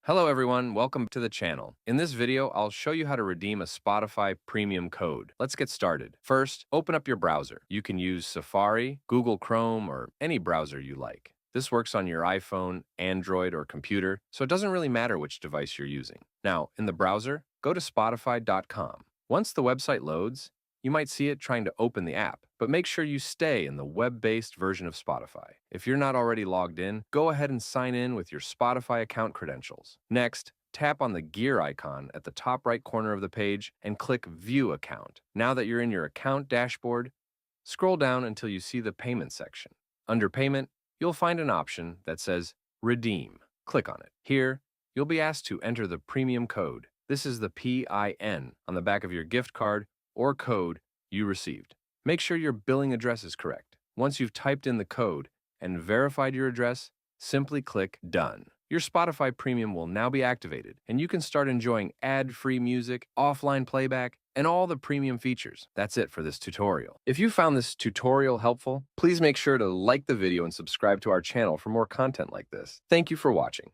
Hello everyone, welcome to the channel. In this video, I'll show you how to redeem a Spotify premium code. Let's get started. First, open up your browser. You can use Safari, Google Chrome, or any browser you like. This works on your iPhone, Android, or computer, so it doesn't really matter which device you're using. Now, in the browser, go to spotify.com. Once the website loads, you might see it trying to open the app, but make sure you stay in the web-based version of Spotify. If you're not already logged in, go ahead and sign in with your Spotify account credentials. Next, tap on the gear icon at the top right corner of the page and click View Account. Now that you're in your account dashboard, scroll down until you see the Payment section. Under Payment, you'll find an option that says Redeem. Click on it. Here, you'll be asked to enter the premium code. This is the PIN on the back of your gift card or code you received. Make sure your billing address is correct. Once you've typed in the code and verified your address, simply click Done. Your Spotify Premium will now be activated, and you can start enjoying ad-free music, offline playback, and all the premium features. That's it for this tutorial. If you found this tutorial helpful, please make sure to like the video and subscribe to our channel for more content like this. Thank you for watching.